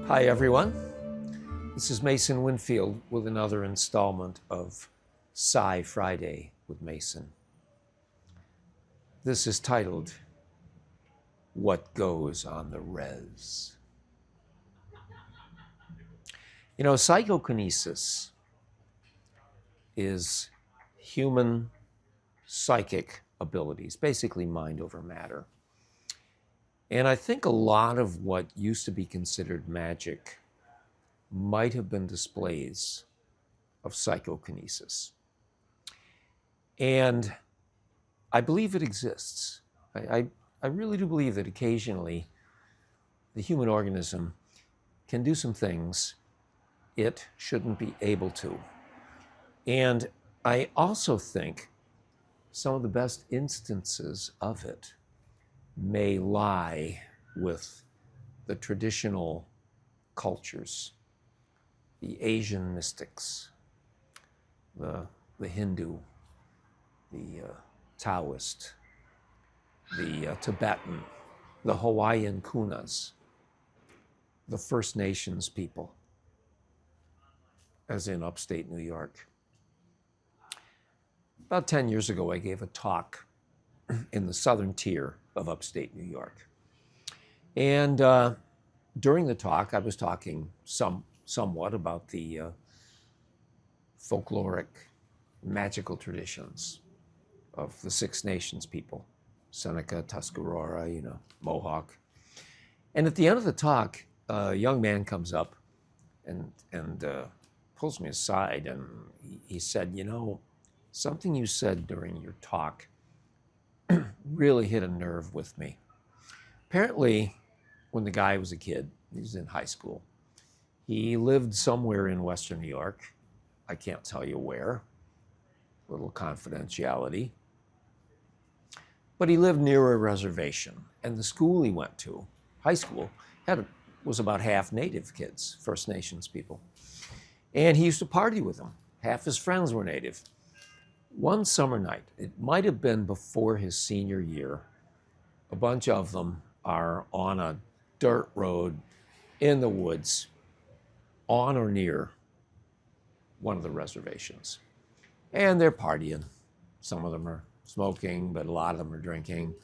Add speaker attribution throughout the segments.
Speaker 1: Hi everyone, this is Mason Winfield with another installment of Sci Friday with Mason. This is titled, What Goes on the Res? You know, psychokinesis is human psychic abilities, basically mind over matter. And I think a lot of what used to be considered magic might have been displays of psychokinesis. And I believe it exists. I really do believe that occasionally the human organism can do some things it shouldn't be able to. And I also think some of the best instances of it may lie with the traditional cultures, the Asian mystics, the Hindu, the Taoist, the Tibetan, the Hawaiian Kunas, the First Nations people, as in Upstate New York. About 10 years ago, I gave a talk in the southern tier of Upstate New York. And during the talk, I was talking somewhat about the folkloric, magical traditions of the Six Nations people, Seneca, Tuscarora, Mohawk. And at the end of the talk, a young man comes up and pulls me aside, and he said, something you said during your talk really hit a nerve with me. Apparently, when the guy was a kid, he was in high school, he lived somewhere in Western New York. I can't tell you where, little confidentiality. But he lived near a reservation, and the school he went to, high school, was about half Native kids, First Nations people. And he used to party with them. Half his friends were Native. One summer night, it might have been before his senior year, a bunch of them are on a dirt road in the woods, on or near one of the reservations. And they're partying. Some of them are smoking, but a lot of them are drinking.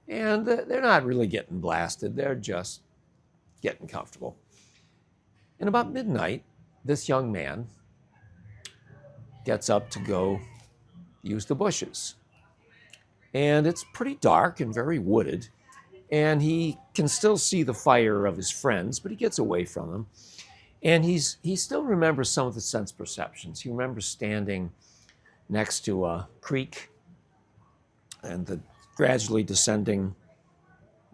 Speaker 1: And they're not really getting blasted. They're just getting comfortable. And about midnight, this young man gets up to go use the bushes. And it's pretty dark and very wooded. And he can still see the fire of his friends, but he gets away from them. And he still remembers some of the sense perceptions. He remembers standing next to a creek and the gradually descending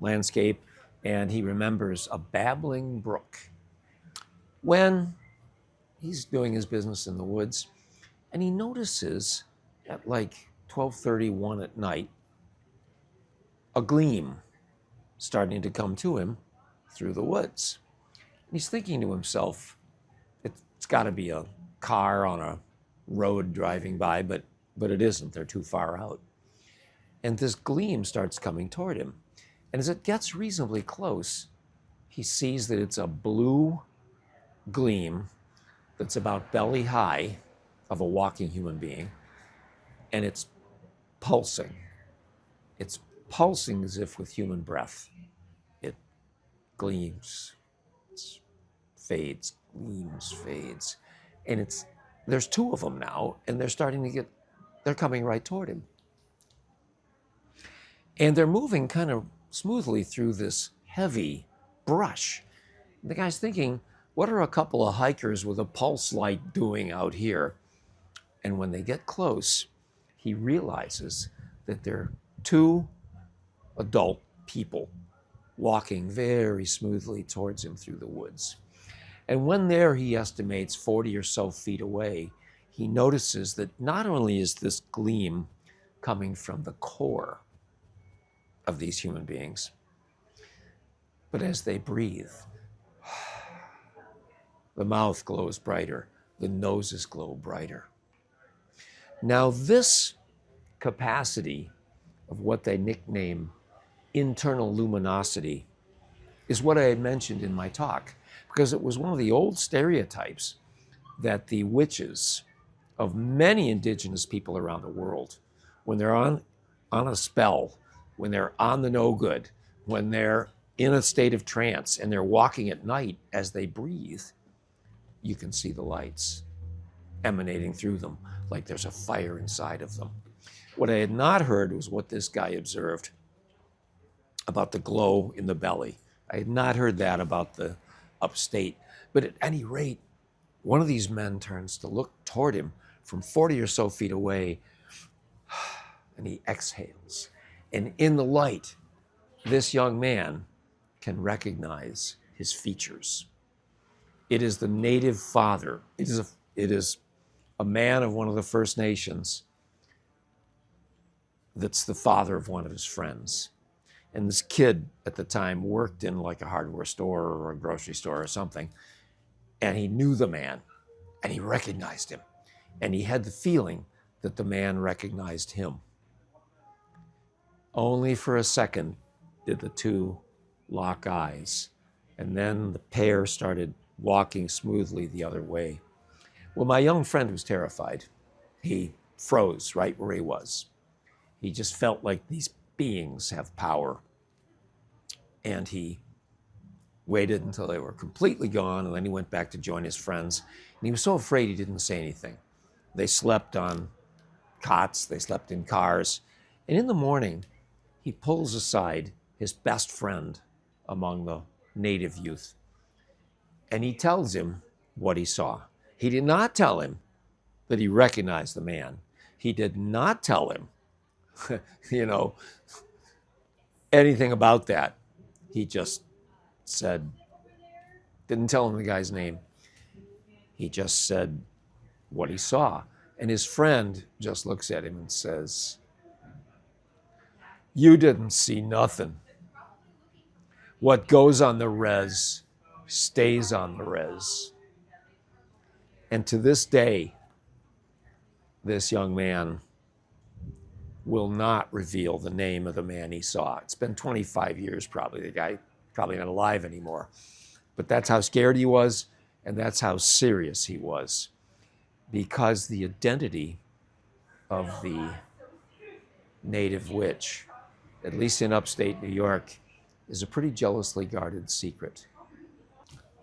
Speaker 1: landscape, and he remembers a babbling brook. When he's doing his business in the woods, and he notices at like 12:31 at night, a gleam starting to come to him through the woods. And he's thinking to himself, it's got to be a car on a road driving by, but it isn't. They're too far out. And this gleam starts coming toward him. And as it gets reasonably close, he sees that it's a blue gleam that's about belly high of a walking human being, and it's pulsing. It's pulsing as if with human breath. It gleams, fades, gleams, fades. And there's two of them now, and they're coming right toward him. And they're moving kind of smoothly through this heavy brush. The guy's thinking, what are a couple of hikers with a pulse light doing out here? And when they get close, he realizes that they're two adult people walking very smoothly towards him through the woods. And when he estimates 40 or so feet away, he notices that not only is this gleam coming from the core of these human beings, but as they breathe, the mouth glows brighter, the noses glow brighter. Now, this capacity of what they nickname internal luminosity is what I had mentioned in my talk. because it was one of the old stereotypes that the witches of many indigenous people around the world, when they're on a spell, when they're on the no good, when they're in a state of trance and they're walking at night, as they breathe, you can see the lights emanating through them like there's a fire inside of them. What I had not heard was what this guy observed about the glow in the belly. I had not heard that about the upstate. But at any rate, one of these men turns to look toward him from 40 or so feet away, and he exhales. And in the light, this young man can recognize his features. It is the native father. It is a man of one of the First Nations that's the father of one of his friends. And this kid at the time worked in like a hardware store or a grocery store or something. And he knew the man and he recognized him. And he had the feeling that the man recognized him. Only for a second did the two lock eyes. And then the pair started walking smoothly the other way. Well, my young friend was terrified. He froze right where he was. He just felt like these beings have power. And he waited until they were completely gone, and then he went back to join his friends. And he was so afraid he didn't say anything. They slept on cots, they slept in cars. And in the morning, he pulls aside his best friend among the native youth. And he tells him what he saw. He did not tell him that he recognized the man. He did not tell him, anything about that. He just said, didn't tell him the guy's name. He just said what he saw. And his friend just looks at him and says, "You didn't see nothing. What goes on the res stays on the res." And to this day, this young man will not reveal the name of the man he saw. It's been 25 years probably. The guy probably not alive anymore. But that's how scared he was, and that's how serious he was. Because the identity of the native witch, at least in upstate New York, is a pretty jealously guarded secret.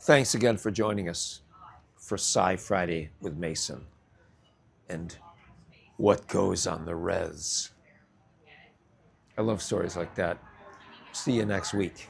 Speaker 1: Thanks again for joining us for Sci Friday with Mason and what goes on the res. I love stories like that. See you next week.